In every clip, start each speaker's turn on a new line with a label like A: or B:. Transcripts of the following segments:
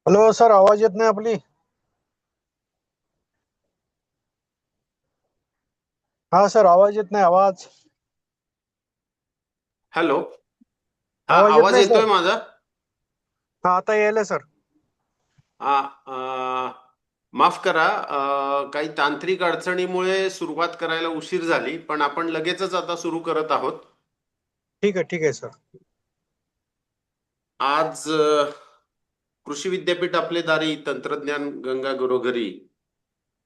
A: Hello sir, आवाज येत नाही आपली. हा सर, आवाज येत नाही. आवाज
B: हॅलो. हा,
A: आवाज येत
B: आवाज
A: नाही
B: येतोय
A: सर.
B: माझा?
A: हा, आता यायला सर.
B: हा. माफ करा, काही तांत्रिक अडचणीमुळे सुरुवात करायला उशीर झाली, पण आपण लगेचच आता सुरू करत आहोत.
A: ठीक आहे, ठीक आहे सर.
B: आज कृषी विद्यापीठ आपले दारी, तंत्रज्ञान गंगा घरोघरी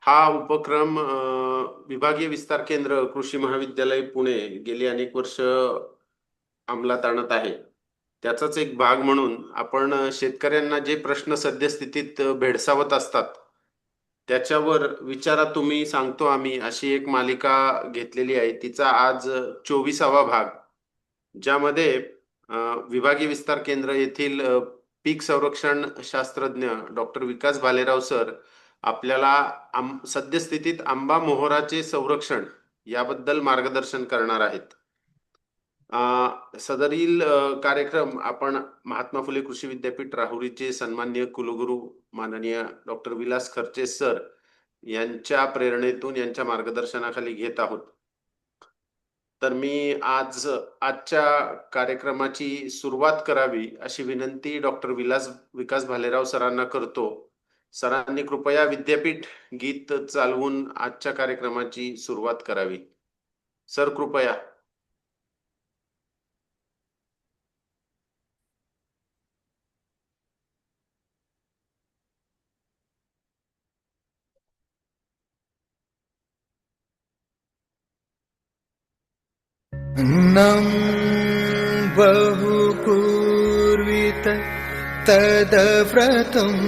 B: हा उपक्रम विभागीय विस्तार केंद्र कृषी महाविद्यालय पुणे गेली अनेक वर्ष अंमलात आणत आहे. त्याचाच एक भाग म्हणून आपण शेतकऱ्यांना जे प्रश्न सद्यस्थितीत भेडसावत असतात त्याच्यावर विचारा तुम्ही, सांगतो आम्ही, अशी एक मालिका घेतलेली आहे. तिचा आज 24वा भाग, ज्यामध्ये अ, विभागीय विस्तार केंद्र येथील पीक संरक्षण शास्त्रज्ञ डॉक्टर विकास भालेराव सर आपल्याला सद्यस्थितीत आंबा मोहराचे संरक्षण याबद्दल मार्गदर्शन करणार आहेत. सदरील कार्यक्रम आपण महात्मा फुले कृषी विद्यापीठ राहुरीचे सन्माननीय कुलगुरू माननीय डॉक्टर विलास खर्चे सर यांच्या प्रेरणेतून, यांच्या मार्गदर्शनाखाली घेत आहोत. तर मी आजच्या कार्यक्रमाची सुरुवात करावी अशी विनंती डॉक्टर विकास भालेराव सरांना करतो. सरांनी कृपया विद्यापीठ गीत चालवून आजच्या कार्यक्रमाची सुरुवात करावी. सर, कृपया.
C: अन्नं बहुपूर्वित तदव्रतम्।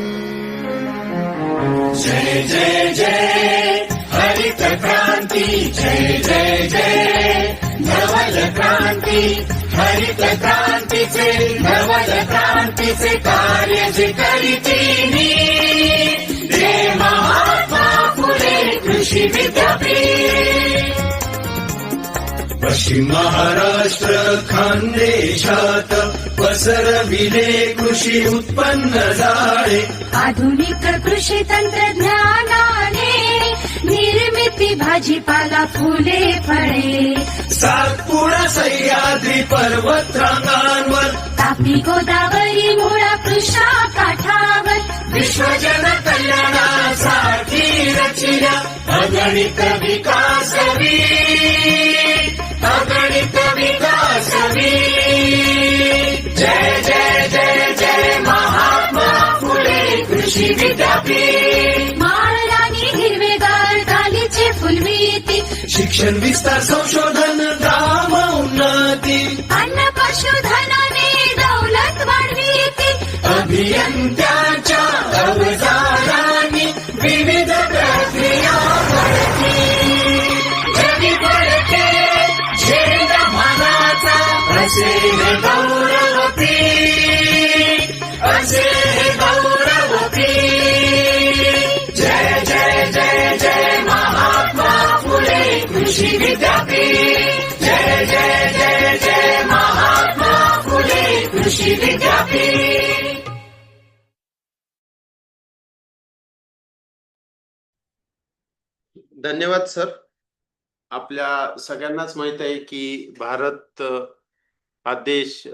D: जय जय जय हरित क्रांति, जय जय जय नवल क्रांति, हरित क्रांतीचे नवल क्रांतीचे कार्य जे करीतीनी, ते महात्मा फुले कृषी विद्यापीठ.
C: पश्चिम महाराष्ट्र खानदेशात पसरविले कृषी उत्पन्न जाळे.
E: आधुनिक कृषी तंत्रज्ञानाने निर्मिती भाजीपाला फुले फळे.
C: सातपुडा सह्याद्री पर्वतरांगांवर,
E: तापी गोदावरी मुळा कृष्णा काठावर,
D: विश्वजन कल्याणासाठी रचिल्या अगणित विकास वीर, अगणित विकास वीर. जय जय जय जय महात्मा फुले कृषी विद्यापीठ.
E: माळरानी हिरवेगार गालीचे फुलवीती,
C: शिक्षण विस्तार संशोधन ग्राम उन्नती,
E: अन्न पशुधनाने दौलत वाढवीती.
D: अभियंत्याच्या अवजारांनी विविध प्रक्रिया घडती. जगी घडते झेंडा मानाचा, असे हे गौरवपीठ, असे हे गौरवपीठ. जय जय जय जय महात्मा फुले कृषी विद्यापीठ. जय जय जय जय महात्मा फुले कृषी विद्यापीठ.
B: धन्यवाद सर. आपल्या सगळ्यांनाच माहित आहे की भारत हा देश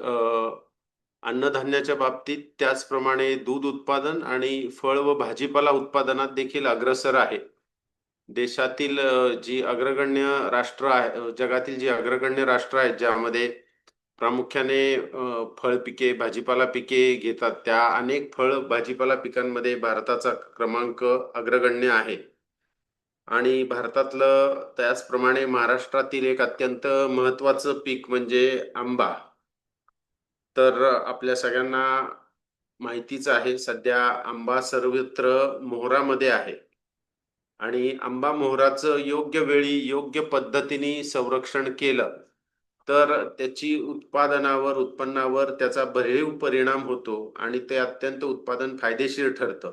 B: अन्नधान्याच्या बाबतीत, त्याचप्रमाणे दूध उत्पादन आणि फळ व भाजीपाला उत्पादनात देखील अग्रेसर आहे. देशातील जी अग्रगण्य राष्ट्र आहे, जगातील जी अग्रगण्य राष्ट्र आहेत ज्यामध्ये प्रामुख्याने फळ पिके, भाजीपाला पिके घेतात, त्या अनेक फळ भाजीपाला पिकांमध्ये भारताचा क्रमांक अग्रगण्य आहे. आणि भारतातलं त्याचप्रमाणे महाराष्ट्रातील एक अत्यंत महत्वाचं पीक म्हणजे आंबा. तर आपल्या सगळ्यांना माहितीच आहे, सध्या आंबा सर्वत्र मोहरामध्ये आहे. आणि आंबा मोहराचं योग्य वेळी योग्य पद्धतीने संरक्षण केलं तर त्याची उत्पन्नावर त्याचा भरीव परिणाम होतो आणि ते अत्यंत उत्पादन फायदेशीर ठरतं.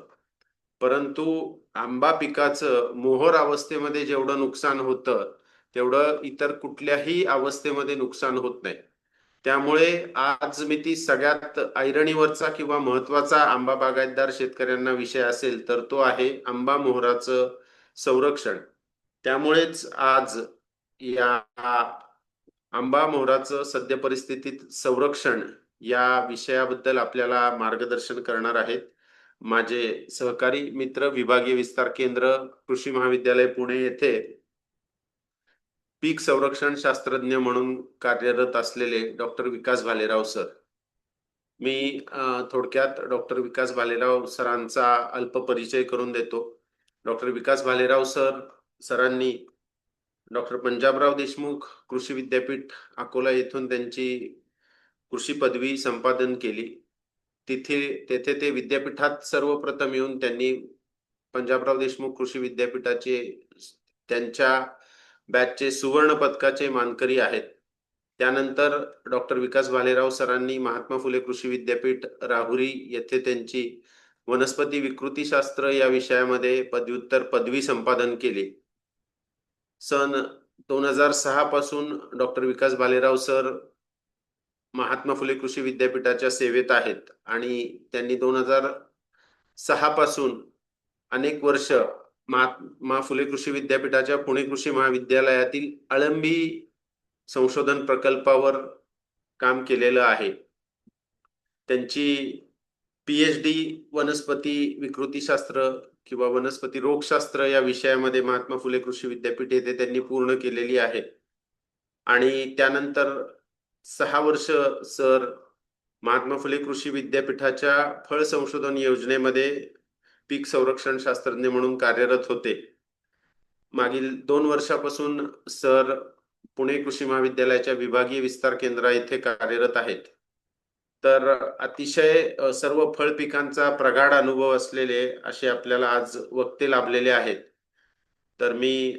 B: परंतु आंबा पिकाचं मोहर अवस्थेमध्ये जेवढं नुकसान होतं तेवढं इतर कुठल्याही अवस्थेमध्ये नुकसान होत नाही. त्यामुळे आज मी ती सगळ्यात ऐरणीवरचा किंवा महत्वाचा आंबा बागायतदार शेतकऱ्यांना विषय असेल तर तो आहे आंबा मोहराचं संरक्षण. त्यामुळेच आज या आंबा मोहराचं सद्य परिस्थितीत संरक्षण या विषयाबद्दल आपल्याला मार्गदर्शन करणार आहेत माझे सहकारी मित्र, विभागीय विस्तार केंद्र, कृषी महाविद्यालय पुणे येथे पीक संरक्षण शास्त्रज्ञ म्हणून कार्यरत असलेले डॉक्टर विकास भालेराव सर. मी थोडक्यात डॉक्टर विकास भालेराव सरांचा अल्प परिचय करून देतो. डॉक्टर विकास भालेराव सरांनी डॉक्टर पंजाबराव देशमुख कृषी विद्यापीठ अकोला येथून त्यांची कृषी पदवी संपादन केली. तेथे ते विद्यापीठात सर्वप्रथम येऊन त्यांनी पंजाबराव देशमुख कृषी विद्यापीठाचे त्यांच्या बॅचचे सुवर्ण पदकाचे मानकरी आहेत. त्यानंतर डॉक्टर विकास भालेराव सरांनी महात्मा फुले कृषी विद्यापीठ राहुरी येथे त्यांची वनस्पती विकृतीशास्त्र या विषयामध्ये पदव्युत्तर पदवी संपादन केली. सन 2006 पासून डॉक्टर विकास भालेराव सर महात्मा फुले कृषी विद्यापीठाच्या सेवेत आहेत आणि त्यांनी 2006 पासून अनेक वर्ष महात्मा फुले कृषी विद्यापीठाच्या पुणे कृषी महाविद्यालयातील अळंबी संशोधन प्रकल्पावर काम केलेलं आहे. त्यांची PhD वनस्पती विकृतीशास्त्र किंवा वनस्पती रोगशास्त्र या विषयामध्ये महात्मा फुले कृषी विद्यापीठ येथे त्यांनी पूर्ण केलेली आहे. आणि त्यानंतर 6 वर्ष सर महात्मा फुले कृषी विद्यापीठाच्या फळ संशोधन योजनेमध्ये पीक संरक्षण शास्त्रज्ञ म्हणून कार्यरत होते. मागील 2 वर्षापासून सर पुणे कृषी महाविद्यालयाच्या विभागीय विस्तार केंद्रा येथे कार्यरत आहेत. तर अतिशय सर्व फळ पिकांचा प्रगाढ अनुभव असलेले असे आपल्याला आज वक्ते लाभलेले आहेत. तर मी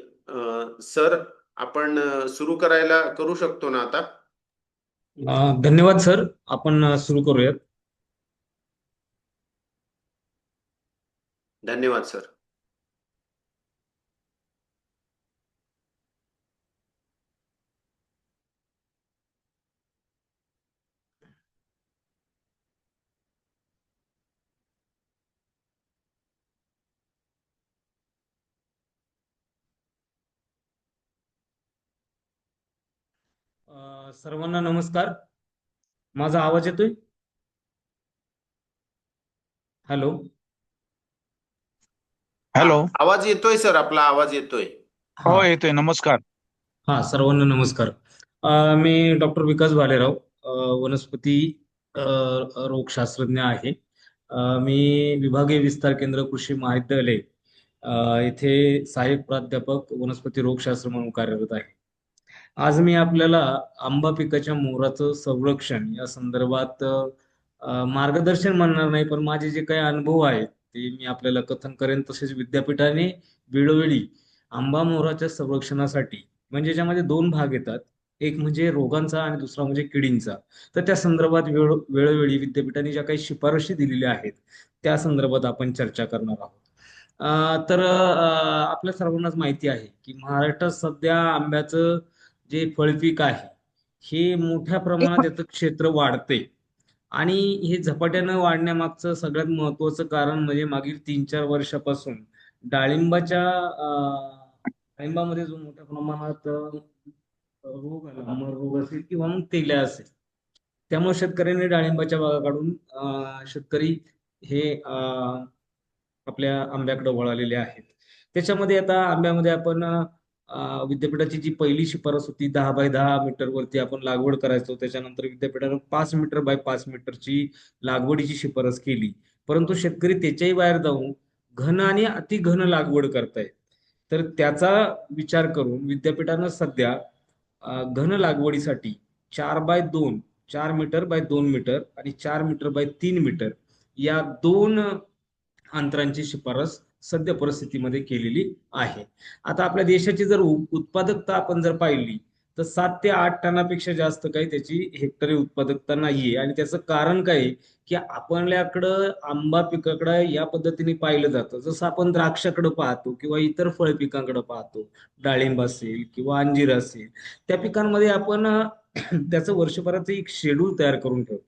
B: सर आपण सुरू करू शकतो ना आता?
F: धन्यवाद सर, आपण सुरू करूयात.
B: धन्यवाद सर.
F: सर्वांना नमस्कार. माझा आवाज येतोय? हॅलो.
G: हॅलो.
B: आवाज येतोय सर, आपला आवाज येतोय.
G: हो येतोय. नमस्कार.
F: सर्वांना नमस्कार. मी डॉक्टर विकास भालेराव, वनस्पती रोगशास्त्रज्ञ आहे. मी विभागीय विस्तार केंद्र कृषी महाविद्यालय इथे सहाय्यक प्राध्यापक वनस्पती रोगशास्त्र म्हणून कार्यरत आहे. आज मी आपल्याला आंबा पिकाच्या मोहराचं संरक्षण या संदर्भात मार्गदर्शन म्हणणार नाही, पण माझे जे काही अनुभव आहेत ते मी आपल्याला कथन करेन. तसेच विद्यापीठाने वेळोवेळी आंबा मोहराच्या संरक्षणासाठी, म्हणजे ज्यामध्ये 2 भाग येतात, एक म्हणजे रोगांचा आणि दुसरा म्हणजे किडींचा, तर त्या संदर्भात वेळोवेळी विद्यापीठाने ज्या काही शिफारशी दिलेल्या आहेत त्या संदर्भात आपण चर्चा करणार आहोत. तर आपल्या सर्वांनाच माहिती आहे की महाराष्ट्रात सध्या आंब्याचं जे फळपीक आहे हे मोठ्या प्रमाणात याचं क्षेत्र वाढते आणि हे झपाट्यानं वाढण्यामागचं सगळ्यात महत्वाचं कारण म्हणजे मागील 3-4 वर्षापासून डाळिंबामध्ये जो मोठ्या प्रमाणात रोग आला, मर रोग असेल किंवा मग तेल्या असेल, त्यामुळे शेतकऱ्यांनी डाळिंबाच्या बागा काढून शेतकरी हे आपल्या आंब्याकडे वळालेले आहेत. त्याच्यामध्ये आता आंब्यामध्ये आपण विद्यापीठाची जी पहिली शिफारस होती 10 बाय 10 मीटर वरती आपण लागवड करायचो, त्याच्यानंतर विद्यापीठाने 5 मीटर बाय 5 मीटरची लागवडीची शिफारस केली. परंतु शेतकरी त्याच्याही बाहेर जाऊन घन आणि अतिघन लागवड करतायत. तर त्याचा विचार करून विद्यापीठानं सध्या घन लागवडीसाठी 4 बाय 2, 4 मीटर बाय 2 मीटर आणि 4 मीटर बाय 3 मीटर या 2 अंतरांची शिफारस सध्या परिस्थितीमध्ये केलेली आहे. आता आपल्या देशाची जर उत्पादकता आपण जर पाहिली तर 7 ते 8 टनापेक्षा जास्त काही त्याची हेक्टरी उत्पादकता नाहीये. आणि त्याचं कारण काय की आपल्याकडं आंबा पिकाकडे या पद्धतीने पाहिलं जातं, जसं आपण द्राक्षाकडे पाहतो किंवा इतर फळ पिकांकडे पाहतो, डाळिंब असेल किंवा अंजीर असेल, त्या पिकांमध्ये आपण त्याचं वर्षभराचं एक शेड्यूल तयार करून ठेवतो.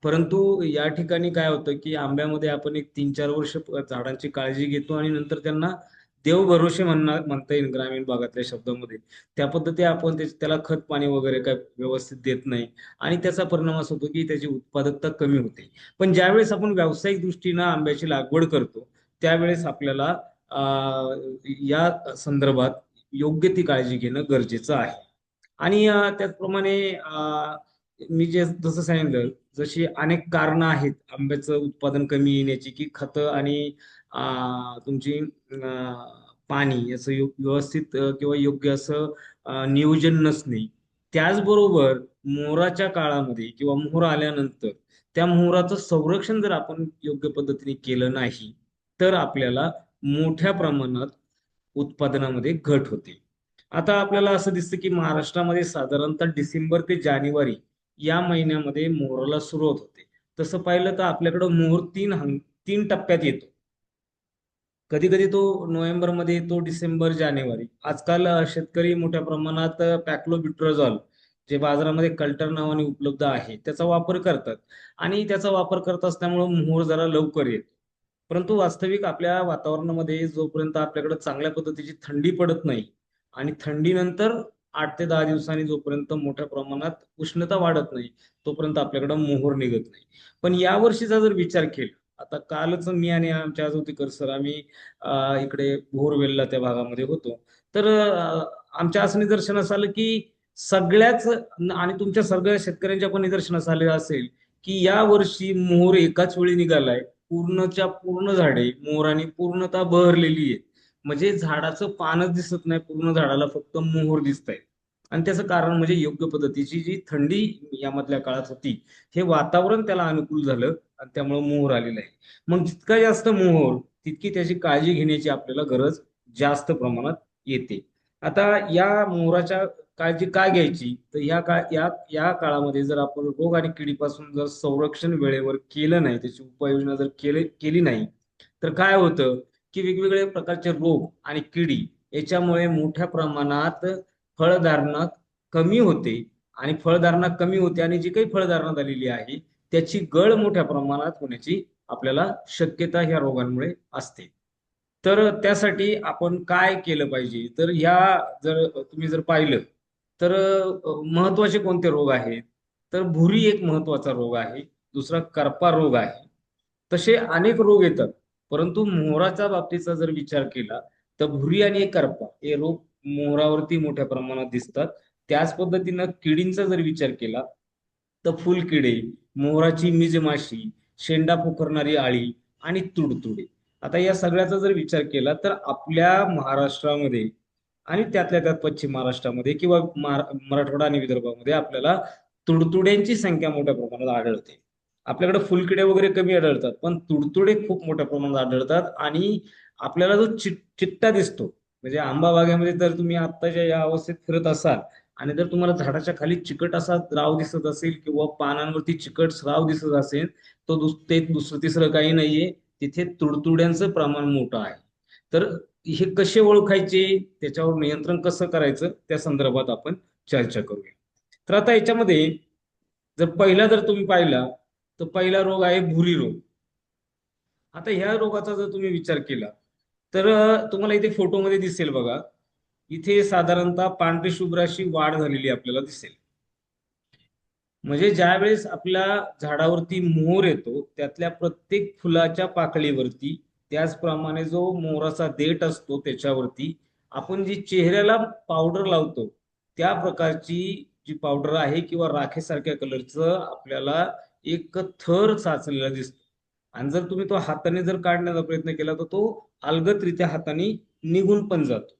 F: परंतु या ठिकाणी काय होतं की आंब्यामध्ये आपण एक 3-4 वर्ष झाडांची काळजी घेतो आणि नंतर त्यांना देव भरोसे म्हणता येईल ग्रामीण भागातल्या शब्दामध्ये. त्या पद्धती आपण त्याला खत पाणी वगैरे काय व्यवस्थित देत नाही आणि त्याचा परिणाम असा होतो की त्याची उत्पादकता कमी होते. पण ज्यावेळेस आपण व्यावसायिक दृष्टीनं आंब्याची लागवड करतो त्यावेळेस आपल्याला या संदर्भात योग्य ती काळजी घेणं गरजेचं आहे. आणि त्याचप्रमाणे मी जसं सांगितलं, जशी अनेक कारणं आहेत आंब्याचं उत्पादन कमी येण्याची, की खतं आणि तुमची पाणी याचं व्यवस्थित किंवा योग्य असं नियोजन नसणे. त्याचबरोबर मोहराच्या काळामध्ये किंवा मोहर आल्यानंतर त्या मोहराचं संरक्षण जर आपण योग्य पद्धतीने केलं नाही तर आपल्याला मोठ्या प्रमाणात उत्पादनामध्ये घट होते. आता आपल्याला असं दिसतं की महाराष्ट्रामध्ये साधारणतः डिसेंबर ते जानेवारी या महिन्यामध्ये मोहराला सुरुवात होते. तसं पाहिलं तर आपल्याकडं मोहर 3 टप्प्यात येतो. कधी कधी तो नोव्हेंबरमध्ये येतो, डिसेंबर, जानेवारी. आजकाल शेतकरी मोठ्या प्रमाणात पॅक्लोबिट्राझोल जे बाजारामध्ये कल्टर नावाने उपलब्ध आहे त्याचा वापर करतात आणि त्याचा वापर करत असल्यामुळे मोहर जरा लवकर येतो. परंतु वास्तविक आपल्या वातावरणामध्ये जोपर्यंत आपल्याकडे चांगल्या पद्धतीची थंडी पडत नाही आणि थंडीनंतर 8 ते 10 दिवसांनी जोपर्यंत मोठ्या प्रमाणात उष्णता वाढत नाही तोपर्यंत आपल्याकडे मोहर निघत नाही. पण या वर्षीचा जर विचार केला, आता कालच मी आणि आमच्या आजोतीकर सर आम्ही इकडे बोरवेलला त्या भागामध्ये होतो, तर आमच्या असं निदर्शनास आलं की सगळ्याच आणि तुमच्या सगळ्या शेतकऱ्यांच्या पण निदर्शनास आले असेल की या वर्षी मोहर एकाच वेळी निघालाय. पूर्णच्या पूर्ण झाडे मोहराने पूर्णतः बहरलेली आहेत. म्हणजे झाडाचं पानच दिसत नाही, पूर्ण झाडाला फक्त मोहर दिसत आहे. आणि त्याचं कारण म्हणजे योग्य पद्धतीची जी थंडी यामधल्या काळात होती, हे वातावरण त्याला अनुकूल झालं आणि त्यामुळे मोहर आलेला आहे. मग जितका जास्त मोहर तितकी त्याची काळजी घेण्याची आपल्याला गरज जास्त प्रमाणात येते. आता या मोहराच्या काळजी काय घ्यायची, तर या काळामध्ये जर आपण रोग आणि किडीपासून जर संरक्षण वेळेवर केलं नाही, त्याची उपाययोजना जर केली नाही तर काय होतं की वेगवेगळ्या प्रकारचे रोग आणि किडी याच्यामुळे मोठ्या प्रमाणात फळधारणा कमी होते आणि फळधारणा कमी होते आणि जी काही फळधारणा झालेली आहे त्याची गळ मोठ्या प्रमाणात होण्याची आपल्याला शक्यता ह्या रोगांमुळे असते. तर त्यासाठी आपण काय केलं पाहिजे, तर तुम्ही जर पाहिलं तर महत्वाचे कोणते रोग आहेत, तर भुरी एक महत्वाचा रोग आहे, दुसरा करपा रोग आहे. तसे अनेक रोग येतात, परंतु मोहराच्या बाबतीचा जर विचार केला तर भुरी आणि करपा हे रोग मोहरावरती मोठ्या प्रमाणात दिसतात. त्याच पद्धतीनं किडींचा जर विचार केला तर फुलकिडे, मोहराची मिजमाशी, शेंडा पोखरणारी आळी आणि तुडतुडे. आता या सगळ्याचा जर विचार केला तर आपल्या महाराष्ट्रामध्ये आणि त्यातल्या त्यात पश्चिम महाराष्ट्रामध्ये किंवा मराठवाडा आणि विदर्भामध्ये आपल्याला तुडतुड्यांची संख्या मोठ्या प्रमाणात आढळते. आपल्याकडे फुलकिडे वगैरे कमी आढळतात पण तुडतुडे खूप मोठ्या प्रमाणात आढळतात. आणि आपल्याला जो चिट्टा दिसतो, म्हणजे आंबा बागेमध्ये जर तुम्ही आत्ताच्या या अवस्थेत फिरत असाल आणि जर तुम्हाला झाडाच्या खाली चिकट असा स्राव दिसत असेल किंवा पानांवरती चिकट स्राव दिसत असेल तो ते दुसरं तिसरं काही नाहीये, तिथे तुडतुड्यांचं प्रमाण मोठं आहे. तर हे कसे ओळखायचे, त्याच्यावर नियंत्रण कसं करायचं, त्या संदर्भात आपण चर्चा करूया. तर आता याच्यामध्ये जर तुम्ही पाहिला तर पहिला रोग आहे भुरी रोग. आता ह्या रोगाचा जर तुम्ही विचार केला तर तुम्हाला इथे फोटोमध्ये दिसेल बघा, इथे साधारणतः पांढरी शुभ्र अशी वाढ झालेली आपल्याला दिसेल. म्हणजे ज्यावेळेस आपल्या झाडावरती मोहर येतो त्यातल्या प्रत्येक फुलाच्या पाकळीवरती, त्याचप्रमाणे जो मोहराचा देठ असतो त्याच्यावरती आपण जी चेहऱ्याला पावडर लावतो त्या प्रकारची जी पावडर आहे किंवा राखेसारख्या कलरचं आपल्याला एक थर साचलेला दिसतो. आणि जर तुम्ही तो हाताने जर काढण्याचा प्रयत्न केला तर तो अलगदरित्या हाताने निघून पण जातो.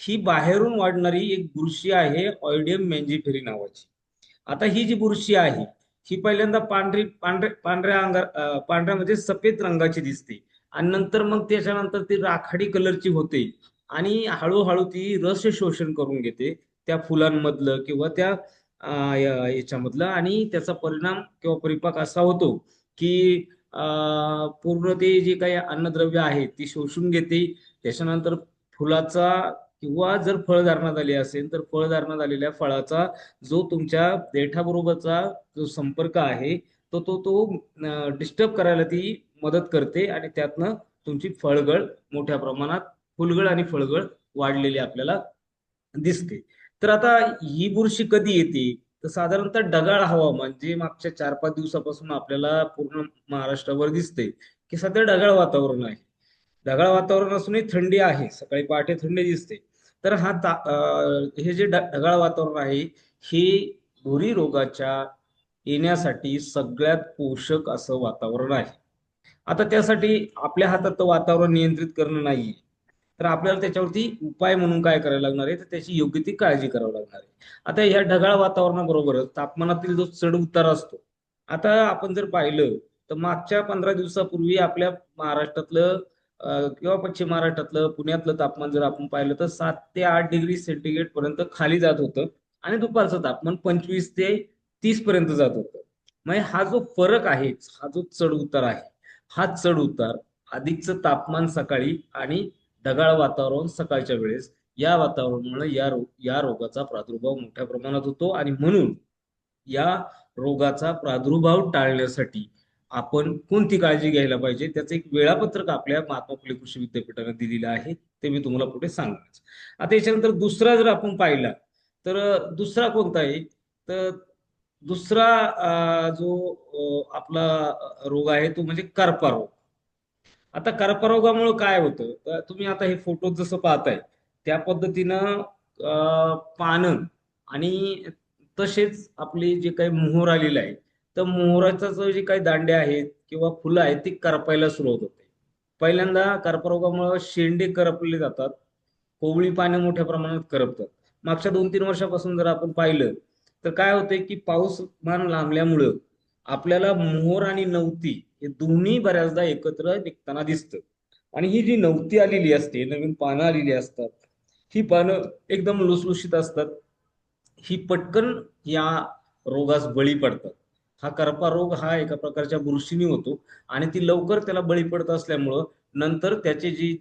F: ही बाहेरून वाढणारी एक बुरशी आहे ऑयडियम मॅन्जिफेरी नावाची. आता ही जी बुरशी आहे ही पहिल्यांदा पांढऱ्या म्हणजे सफेद रंगाची दिसते आणि नंतर मग त्याच्यानंतर ती राखाडी कलरची होते आणि हळूहळू ती रस शोषण करून घेते त्या फुलांमधलं किंवा त्या याच्यामधलं. आणि त्याचा परिणाम किंवा परिपाक असा होतो की पूर्ण ते जे काही अन्नद्रव्य आहे ती शोषून घेते. त्याच्यानंतर फुलाचा किंवा जर फळधारणा झाली असेल तर फळधारणा झालेल्या फळाचा जो तुमच्या देठाबरोबरचा जो संपर्क आहे तो डिस्टर्ब करायला ती मदत करते आणि त्यातनं तुमची फळगळ मोठ्या प्रमाणात फुलगळ आणि फळगळ वाढलेली आपल्याला दिसते. तर आता ही बुरशी कधी येते तर साधारणतः ढगाळ हवामान जे मागच्या 4-5 दिवसापासून आपल्याला पूर्ण महाराष्ट्रावर दिसते की सध्या ढगाळ वातावरण आहे. ढगाळ वातावरण असूनही थंडी आहे, सकाळी पहाटे थंडी दिसते. तर हे जे ढगाळ वातावरण आहे हे भुरी रोगाच्या येण्यासाठी सगळ्यात पोषक असं वातावरण आहे. आता त्यासाठी आपल्या हातात तर वातावरण नियंत्रित करणं नाहीये, तर आपल्याला त्याच्यावरती उपाय म्हणून काय करायला लागणार आहे तर त्याची योग्य ती काळजी करावी लागणार आहे. आता ह्या ढगाळ वातावरणाबरोबरच तापमानातील जो चढ उतार असतो, आता आपण जर पाहिलं तर मागच्या 15 दिवसापूर्वी आपल्या महाराष्ट्रातलं किंवा पश्चिम महाराष्ट्रातलं पुण्यातलं तापमान जर आपण पाहिलं तर 7 ते 8 डिग्री सेंटीग्रेड पर्यंत खाली जात होतं आणि दुपारचं तापमान 25 ते 30 पर्यंत जात होतं. म्हणजे हा जो फरक आहे, हा जो चढ उतार आहे, हा चढ उतार अधिकचं तापमान सकाळी आणि ढगाळ वातावरण सकाळच्या वेळेस या वातावरणामुळे या रोगाचा प्रादुर्भाव मोठ्या प्रमाणात होतो आणि म्हणून या रोगाचा प्रादुर्भाव टाळण्यासाठी आपण कोणती काळजी घ्यायला पाहिजे त्याचं एक वेळापत्रक आपल्या महात्मा फुले कृषी विद्यापीठाने दिलेलं आहे, ते मी तुम्हाला पुढे सांगणार. आता याच्यानंतर दुसरा जर आपण पाहिला तर दुसरा कोणता आहे तर दुसरा जो आपला रोग आहे तो म्हणजे करपा रोग. आता कर्करोगामुळे काय होतं तर तुम्ही आता हे फोटो जसं पाहताय त्या पद्धतीनं पानं आणि तसेच आपले जे काही मोहर आलेले आहे तर मोहराचा जो जे काही दांडे आहेत किंवा फुलं आहेत ती करपायला सुरुवात होते. पहिल्यांदा कर्करोगामुळे शेंडे करपले जातात, कोवळी पाने मोठ्या प्रमाणात करपतात. मागच्या 2-3 वर्षापासून जर आपण पाहिलं तर काय होतंय की पाऊसमान लांबल्यामुळं आपल्याला मोहर आणि नवती हे दोन्ही बऱ्याचदा एकत्र निघताना दिसतं आणि ही जी नवती आलेली असते, नवीन पानं आलेली असतात, ही पानं एकदम लुसलुशीत असतात, ही पटकन या रोगास बळी पडतात. हा करपा रोग हा एका प्रकारच्या बुरशीने होतो आणि ती लवकर त्याला बळी पडत असल्यामुळं नंतर त्याचे जी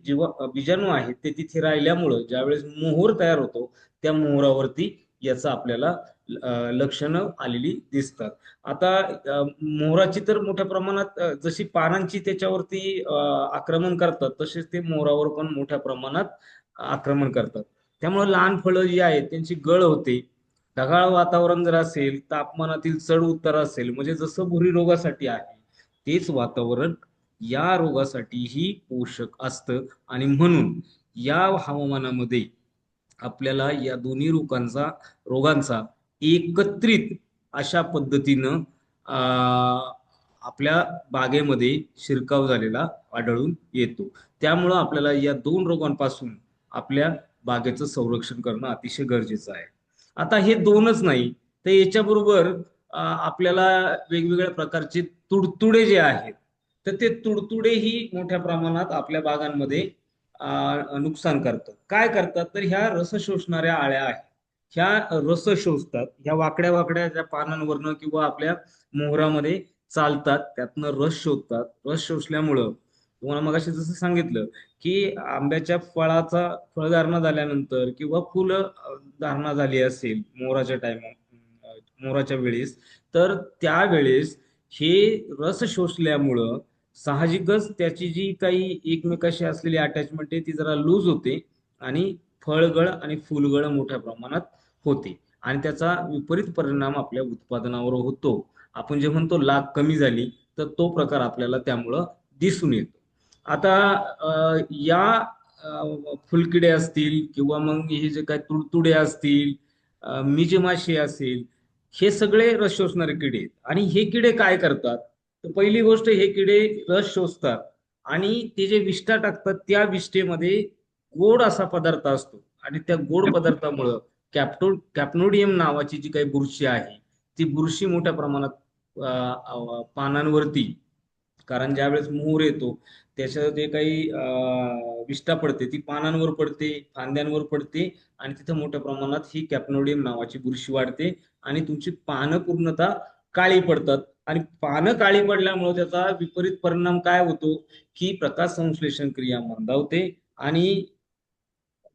F: बीजाणू आहेत ते तिथे राहिल्यामुळं ज्यावेळेस मोहोर तयार होतो त्या मोहरावरती याचा आपल्याला लक्षणं आलेली दिसतात. आता मोहराची तर मोठ्या प्रमाणात जशी पानांची त्याच्यावरती आक्रमण करतात तसेच ते मोहरावर पण मोठ्या प्रमाणात आक्रमण करतात. त्यामुळे लहान फळं जी आहेत त्यांची गळ होते. ढगाळ वातावरण जर असेल, तापमानातील चढ उतार असेल, म्हणजे जसं भुरी रोगासाठी आहे तेच वातावरण या रोगासाठीही पोषक असतं आणि म्हणून या हवामानामध्ये आपल्याला या दोन्ही रोगांचा एकत्रित अशा पद्धतीनं आपल्या बागेमध्ये शिरकाव झालेला आढळून येतो. त्यामुळं आपल्याला या 2 रोगांपासून आपल्या बागेचं संरक्षण करणं अतिशय गरजेचं आहे. आता हे 2च नाही तर याच्याबरोबर आपल्याला वेगवेगळ्या प्रकारचे तुडतुडे जे आहेत तर ते तुडतुडेही मोठ्या प्रमाणात आपल्या बागांमध्ये नुकसान करतात. काय करतात तर ह्या रस शोषणाऱ्या आळ्या आहेत, ह्या रस शोषतात, ह्या वाकड्या वाकड्या ज्या पानांवरनं किंवा आपल्या मोहरामध्ये चालतात, त्यातनं रस शोधतात. रस शोषल्यामुळं तुम्हाला मगाशी जसं सांगितलं की आंब्याच्या फळधारणा झाल्यानंतर किंवा फुलं धारणा झाली असेल मोहराच्या वेळेस तर त्यावेळेस हे रस शोषल्यामुळं साहजिकच त्याची जी काही एकमेकाशी असलेली अटॅचमेंट आहे ती जरा लूज होते आणि फळगळ आणि फुलगळ मोठ्या प्रमाणात होते आणि त्याचा विपरीत परिणाम आपल्या उत्पादनावर होतो. आपण जे म्हणतो लाग कमी झाली तर तो प्रकार आपल्याला त्यामुळं दिसून येतो. आता या फुलकिडे असतील किंवा मग हे जे काही तुडतुडे असतील, मिजमाशी असेल, हे सगळे रस शोषणारे किडे आहेत आणि हे किडे काय करतात तर पहिली गोष्ट हे किडे रस शोषतात आणि ते जे विष्ठा टाकतात त्या विष्ठेमध्ये गोड असा पदार्थ असतो आणि त्या गोड पदार्थामुळं कॅप्नोडियम नावाची जी काही बुरशी आहे ती बुरशी मोठ्या प्रमाणात पानांवरती, कारण ज्यावेळेस मोहर येतो त्याचं जे काही विष्ठा पडते ती पानांवर पडते, फांद्यांवर पडते आणि तिथं मोठ्या प्रमाणात ही कॅप्नोडियम नावाची बुरशी वाढते आणि तुमची पानं पूर्णतः काळी पडतात आणि पानं काळी पडल्यामुळे त्याचा विपरीत परिणाम काय होतो की प्रकाश संश्लेषण क्रिया मंदावते आणि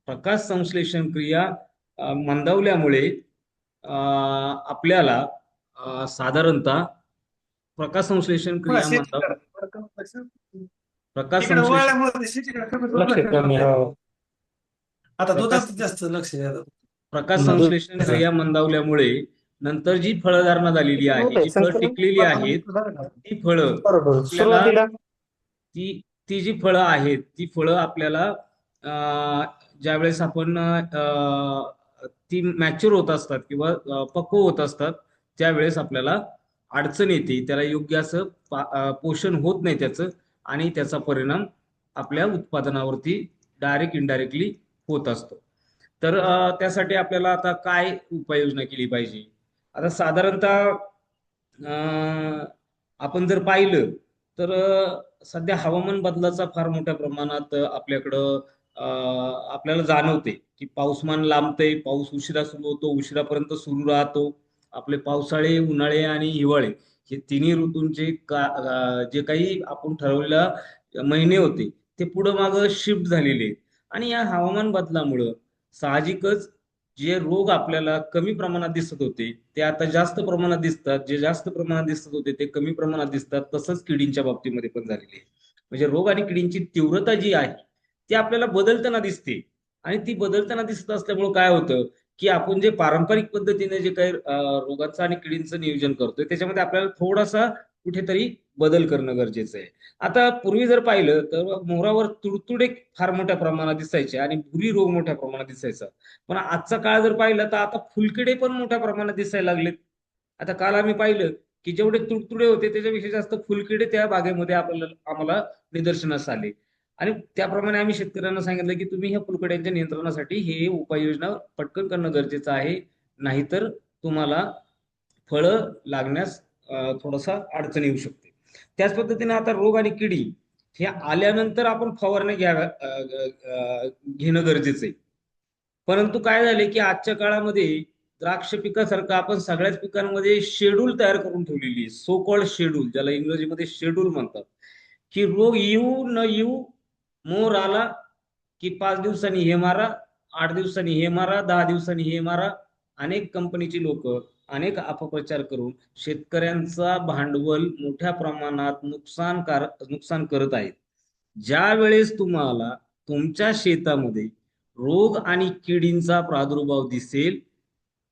F: प्रकाश संश्लेषण क्रिया मंदावल्यामुळे आपल्याला साधारणतः प्रकाश संश्लेषण क्रिया प्रकाश
H: आता दुधात जास्त लक्ष द्या.
F: प्रकाश संश्लेषण क्रिया मंदावल्यामुळे नंतर जी फळधारणा झालेली आहे, जी फळं टिकलेली आहेत, ती फळं आपल्याला ती जी फळं आहेत, ती फळं आपल्याला ज्यावेळेस आपण ती मॅच्युअर होत असतात किंवा पक्व होत असतात, त्यावेळेस आपल्याला अडचण येते, त्याला योग्य असं पोषण होत नाही त्याचं, आणि त्याचा परिणाम आपल्या उत्पादनावरती डायरेक्ट इनडायरेक्टली होत असतो. तर त्यासाठी आपल्याला आता काय उपाययोजना केली पाहिजे? आता साधारणतः आपण जर पाहिलं तर सध्या हवामान बदलाचा फार मोठ्या प्रमाणात आपल्याकडं आपल्याला जाणवते की पाऊसमान लांबतंय, पाऊस उशिरा सुरू होतो, उशिरापर्यंत सुरू राहतो. आपले पावसाळे, उन्हाळे आणि हिवाळे हे तिन्ही ऋतूंचे जे काही आपण ठरवलेल्या महिने होते ते पुढं मागं शिफ्ट झालेले आहेत. आणि या हवामान बदलामुळं साहजिकच जे रोग आपल्याला कमी प्रमाणात दिसत होते ते आता जास्त प्रमाणात दिसतात, जे जास्त प्रमाणात दिसत होते ते कमी प्रमाणात दिसतात. तसंच किडींच्या बाबतीमध्ये पण झालेली आहे. म्हणजे रोग आणि किडींची तीव्रता जी आहे ती आपल्याला बदलताना दिसते, आणि ती बदलताना दिसत असल्यामुळे काय होतं की आपण जे पारंपरिक पद्धतीने जे काही रोगांचं आणि किडींचं नियोजन करतोय त्याच्यामध्ये आपल्याला थोडासा कुठेतरी बदल करणं गरजेचं आहे. आता पूर्वी जर पाहिलं तर मोहरावर तुडतुडे फार मोठ्या प्रमाणात दिसायचे आणि भुरी रोग मोठ्या प्रमाणात दिसायचा. पण आजचा काळ जर पाहिला तर आता फुलकिडे पण मोठ्या प्रमाणात दिसायला लागलेत. आता काल आम्ही पाहिलं की जेवढे तुडतुडे होते त्याच्यापेक्षा जास्त फुलकिडे त्या बागेमध्ये आम्हाला निदर्शनास आले. आणि त्याप्रमाणे आम्ही शेतकऱ्यांना सांगितलं की तुम्ही ह्या फुलकड्यांच्या नियंत्रणासाठी हे उपाययोजना पटकन करणं गरजेचं आहे, नाहीतर तुम्हाला फळं लागण्यास थोडासा अडचण येऊ शकते. त्याच पद्धतीने आता रोग आणि किडी हे आल्यानंतर आपण फवारण्या घेणं गरजेचं आहे. परंतु काय झाले की आजच्या काळामध्ये द्राक्ष पिकासारखं आपण सगळ्याच पिकांमध्ये शेड्यूल तयार करून ठेवलेली आहे, सो कॉल्ड शेड्यूल, ज्याला इंग्रजीमध्ये शेड्यूल म्हणतात, की रोग येऊ न येऊ, मोर आला की 5 दिवसांनी हे मारा, 8 दिवसांनी हे मारा, 10 दिवसांनी हे मारा. अनेक कंपनीची लोक अनेक अपप्रचार करून शेतकऱ्यांचा भांडवल मोठ्या प्रमाणात नुकसान करत आहेत. ज्या वेळेस तुम्हाला तुमच्या शेतामध्ये रोग आणि किडींचा प्रादुर्भाव दिसेल,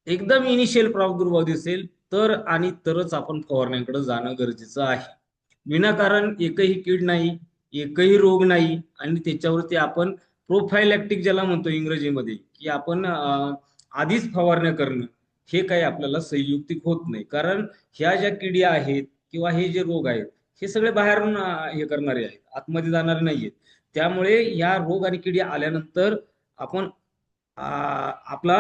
F: एकदम इनिशियल प्रादुर्भाव दिसेल, तर आणि तरच आपण फवारण्याकडे जाणं गरजेचं आहे. विनाकारण एकही कीड नाही, एकही रोग नाही, आणि त्याच्यावरती आपण प्रोफायलॅक्टिक ज्याला म्हणतो इंग्रजीमध्ये, की आपण आधीच फवारण्या करणं, हे काही आपल्याला संयुक्तिक होत नाही. कारण ह्या ज्या किडी आहेत किंवा हे जे रोग आहेत हे सगळे बाहेरून हे करणारे आहेत, आतमध्ये जाणारे नाहीयेत. त्यामुळे या रोग आणि किडी आल्यानंतर आपण आपला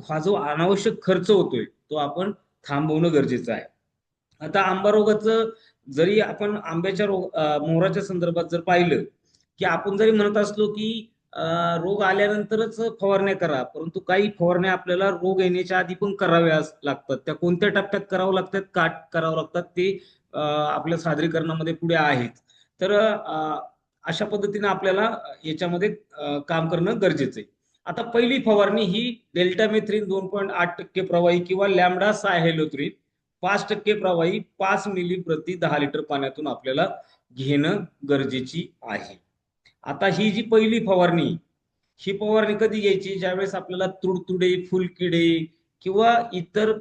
F: हा जो अनावश्यक खर्च होतोय तो आपण थांबवणं गरजेचं आहे. आता आंबा रोगाचं जरी आपण आंब्याच्या मोहराच्या संदर्भात जर पाहिलं की आपण जरी म्हणत असलो की रोग आल्यानंतरच फवारण्या करा, परंतु काही फवारण्या आपल्याला रोग येण्याच्या आधी पण कराव्या लागतात. त्या कोणत्या टप्प्यात करावं लागतात, का करावं लागतात ते आपल्या सादरीकरणामध्ये पुढे आहेत. तर अशा पद्धतीने आपल्याला याच्यामध्ये काम करणं गरजेचं आहे. आता पहिली फवारणी ही डेल्टामेथ्रिन 2.8% प्रवाही किंवा लॅम्बडा सायहेलोथ्रिन 5% प्रवाही 5 मिली प्रति 10 लिटर पाण्यातून आपल्याला घेणं गरजेची आहे. आता ही जी पहिली फवारणी, ही फवारणी कधी घ्यायची? ज्यावेळेस आपल्याला तुडतुडे, फुलकिडे किंवा इतर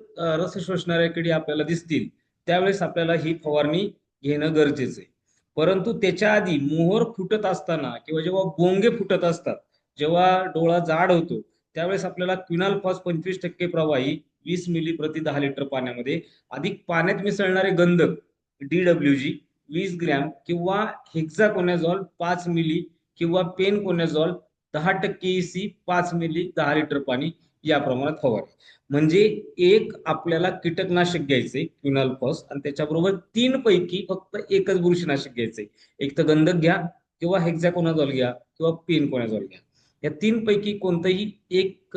F: रस शोषणाऱ्या किडी आपल्याला दिसतील, त्यावेळेस आपल्याला ही फवारणी घेणं गरजेचं आहे. परंतु त्याच्या आधी मोहर फुटत असताना किंवा जेव्हा बोंगे फुटत असतात, जेव्हा डोळा जाड होतो, त्यावेळेस आपल्याला क्विनाल्फॉस 25% प्रवाही 20 मिली प्रति 10 लिटर पाण्यामध्ये अधिक पाण्यात मिसळणारे गंधक DWG 20 ग्रॅम किंवा हेक्साकोनाझॉल 5 मिली किंवा पेनकोनाझॉल 10% EC 5 मिली 10 लिटर पाणी या प्रमाणात फवारणी. म्हणजे एक आपल्याला कीटकनाशक घ्यायचंय क्विनाल्फॉस, आणि त्याच्याबरोबर 3 पैकी फक्त एकच बुरशीनाशक घ्यायचंय. एक तर गंधक घ्या किंवा हेक्साकोनाझॉल घ्या किंवा पेनकोनाझॉल घ्या. या 3 पैकी कोणतंही एक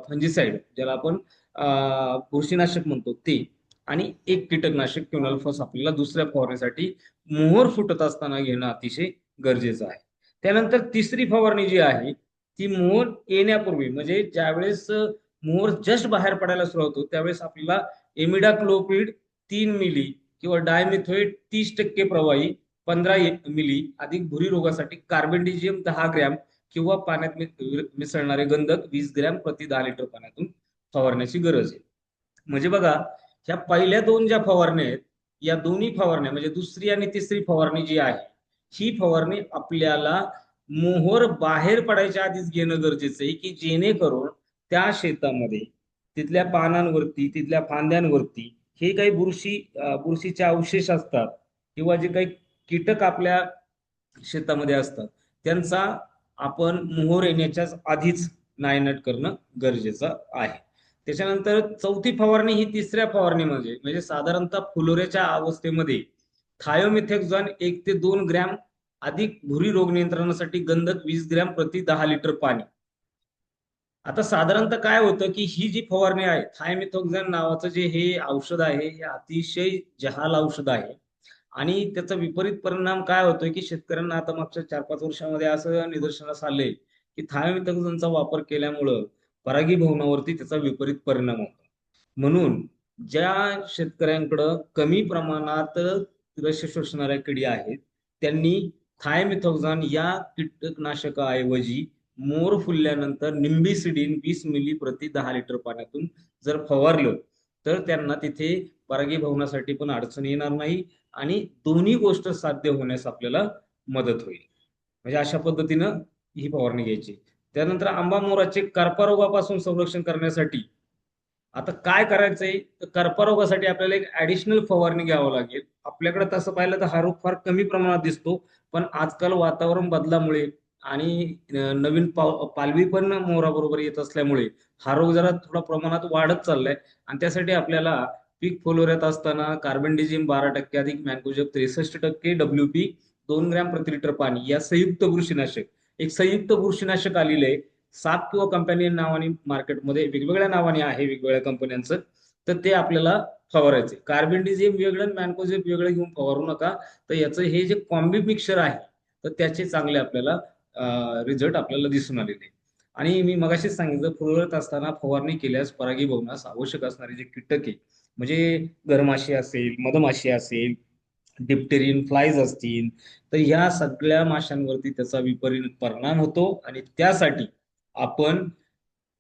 F: फंजिसाइड, ज्याला आपण बुरशीनाशक म्हणतो ते, आणि एक कीटकनाशक क्विनाल्फॉस आपल्याला दुसऱ्या फवारणीसाठी मोहर फुटत असताना घेणं अतिशय गरजेचं आहे. त्यानंतर तिसरी फवारणी जी आहे ती मोहर येण्यापूर्वी म्हणजे ज्यावेळेस मोहर जस्ट बाहेर पडायला सुरुवात होतो त्यावेळेस आपल्याला इमिडाक्लोप्रिड 3 मिली किंवा डायमिथोएट 30% प्रवाही 15 मिली अधिक भुरी रोगासाठी कार्बेंडिझियम 10 ग्रॅम किंवा पाण्यात मिसळणारे गंधक 20 ग्रॅम प्रति 10 लिटर पाण्यातून फवारण्याची गरज आहे. म्हणजे बघा, ह्या पहिल्या दोन ज्या फवारण्या आहेत, या दोन्ही फवारण्या म्हणजे दुसरी आणि तिसरी फवारणी जी आहे, ही फवारणी आपल्याला मोहर बाहेर पडायच्या आधीच घेणं गरजेचं आहे, की जेणेकरून त्या शेतामध्ये तिथल्या पानांवरती, तिथल्या फांद्यांवरती हे काही बुरशीचे अवशेष असतात किंवा जे काही कीटक आपल्या शेतामध्ये असतात त्यांचा आपण मोहर येण्याच्या आधीच नायनाट करणं गरजेचं आहे. त्याच्यानंतर चौथी फवारणी ही तिसऱ्या फवारणी म्हणजे साधारणतः फुलोऱ्याच्या अवस्थेमध्ये थायोमिथॅक्झॉन 1 ते 2 ग्रॅम अधिक भुरी रोग नियंत्रणासाठी गंधक 20 ग्रॅम प्रति 10 लिटर पाणी. आता साधारणतः काय होतं की ही जी फवारणी आहे, थायमिथॉक्झॅन नावाचं जे हे औषध आहे, हे अतिशय जहाल औषध आहे आणि त्याचा विपरीत परिणाम काय होतोय की शेतकऱ्यांना आता मागच्या 4-5 वर्षामध्ये असं निदर्शनास आलंय की थायमिथॉक्झॅनचा वापर केल्यामुळं परागीभवनावरती त्याचा विपरीत परिणाम होतो. म्हणून ज्या शेतकऱ्यांकडं कमी प्रमाणात रस शोषणाऱ्या किडी आहेत त्यांनी थायमिथॉक्झॅन या कीटकनाशकाऐवजी मोर फुलल्यानंतर निंबिसिडिन 20 मिली प्रति 10 लिटर पाण्यातून जर फवारलं तर त्यांना तिथे परागीभवनासाठी पण अडचण येणार नाही आणि दोन्ही गोष्ट साध्य होण्यास आपल्याला मदत होईल. म्हणजे अशा पद्धतीनं ही फवारणी घ्यायची. त्यानंतर आंबा मोराचे करपा रोगापासून संरक्षण करण्यासाठी आता काय करायचंय, तर करपा रोगासाठी आपल्याला एक ऍडिशनल फवारणी घ्यावं लागेल. आपल्याकडे तसं पाहिलं तर हा रोग फार कमी प्रमाणात दिसतो, पण आजकाल वातावरण बदलामुळे आणि नवीन पालवी पण मोराबरोबर येत असल्यामुळे हा रोग जरा थोडा प्रमाणात वाढत चाललाय आणि त्यासाठी आपल्याला पीक फुलोऱ्यात असताना कार्बेंडिझिम 12% अधिक मॅन्कोजेब 63% WP 2 ग्रॅम प्रति लिटर पाणी या संयुक्त बुरशीनाशक, एक संयुक्त बुरशीनाशक आलेलं आहे. साप किंवा कंपॅनियन नावाने मार्केटमध्ये वेगवेगळ्या नावाने आहे वेगवेगळ्या कंपन्यांचं, तर ते आपल्याला फवारायचे. कार्बेंडिझिम वेगळं मॅन्कोजेब वेगळं घेऊन फवारू नका. तर याचं हे जे कॉम्बी मिक्सचर आहे तर त्याचे चांगले आपल्याला रिझल्ट आपल्याला दिसून आलेले. आणि मी मगाशीच सांगितलं फुलोऱ्यात असताना फवारणी केल्यास परागीभवनास आवश्यक असणारे जे कीटक आहे म्हणजे गरमाशी असेल, मधमाशी असेल, डिप्टेरियन फ्लाईज असतील, तर ह्या सगळ्या माशांवरती त्याचा विपरीत परिणाम होतो आणि त्यासाठी आपण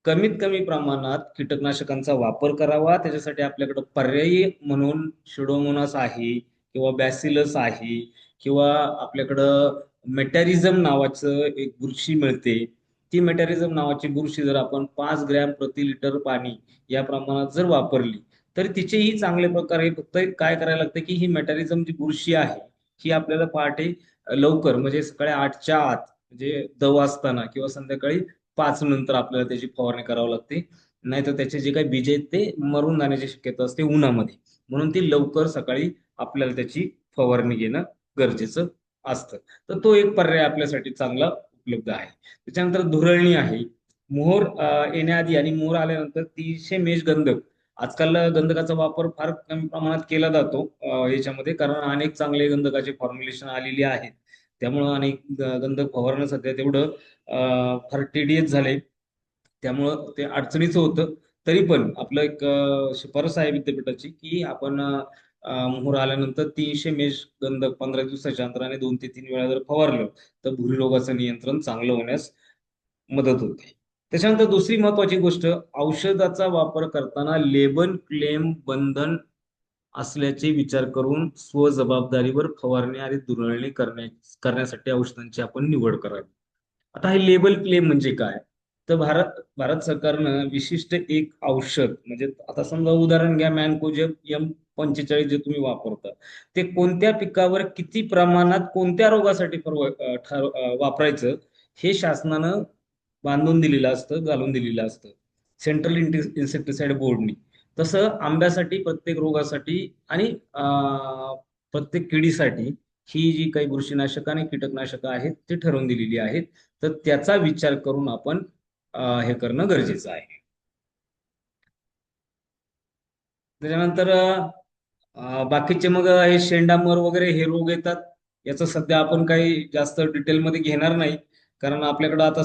F: कमीत कमी प्रमाणात कीटकनाशकांचा वापर करावा. त्याच्यासाठी आपल्याकडे पर्यायी म्हणून शिडोमोनास आहे किंवा बॅसिलस आहे किंवा आपल्याकडं मेटॅरिझम नावाचं एक बुरशी मिळते. ती मेटॅरिझम नावाची बुरशी जर आपण 5 ग्रॅम प्रति लिटर पाणी या प्रमाणात जर वापरली तर तिचेही चांगल्या प्रकारे, फक्त काय करायला लागतं की ही मेटॅरिझम जी बुरशी आहे ही आपल्याला पहाटे लवकर म्हणजे सकाळी 8च्या आत म्हणजे दव असताना किंवा संध्याकाळी 5 नंतर आपल्याला त्याची फवारणी करावी लागते. नाहीतर त्याचे जे काही बीज आहेत ते मरून जाण्याची शक्यता असते उन्हामध्ये. म्हणून ती लवकर सकाळी आपल्याला त्याची फवारणी घेणं गरजेचं असतं. तर तो एक पर्याय आपल्यासाठी चांगला उपलब्ध आहे. त्याच्यानंतर धुरळणी आहे. मोहर येण्याआधी आणि मोहर आल्यानंतर 300 मेष गंधक. आजकाल गंधकाचा वापर फार कमी प्रमाणात केला जातो याच्यामध्ये, कारण अनेक चांगले गंधकाचे फॉर्म्युलेशन आलेली आहेत. त्यामुळं अनेक गंधक फवारणं सध्या तेवढं फार टीडीएस झाले, त्यामुळं ते अडचणीचं होतं. तरी पण आपलं एक शिफारस आहे विद्यापीठाची की आपण मोहर आल्यानंतर 300 मेष गंधक 15 दिवसाच्या अंतराने 2 ते 3 वेळा जर फवारलं तर भुरी रोगाचं नियंत्रण चांगलं होण्यास मदत होते. त्याच्यानंतर दुसरी महत्वाची गोष्ट, औषधाचा वापर करताना लेबल क्लेम बंधन असल्याचे विचार करून स्वजबाबदारीवर फवारणी आणि धुरळणी करण्यासाठी औषधांची आपण निवड करावी. आता हे लेबल क्लेम म्हणजे काय, तर भारत सरकारनं विशिष्ट एक औषध म्हणजे आता समजा उदाहरण घ्या मॅन्कोजेब M45 जे तुम्ही वापरता ते कोणत्या पिकावर किती प्रमाणात कोणत्या रोगासाठी वापरायचं हे शासनानं बांधून दिलेलं असतं, घालून दिलेलं असतं सेंट्रल इन्सेक्टिसाइड बोर्डनी. तसं आंब्यासाठी प्रत्येक रोगासाठी आणि प्रत्येक किडीसाठी ही जी काही बुरशीनाशक आणि कीटकनाशकं आहेत ते ठरवून दिलेली आहेत. तर त्याचा विचार करून आपण हे करणं गरजेचं आहे. त्याच्यानंतर बाकीचे मग हे शेंडामर वगैरे हे रोग येतात. याचं सध्या आपण काही जास्त डिटेलमध्ये घेणार नाही, कारण आपल्याकडं आता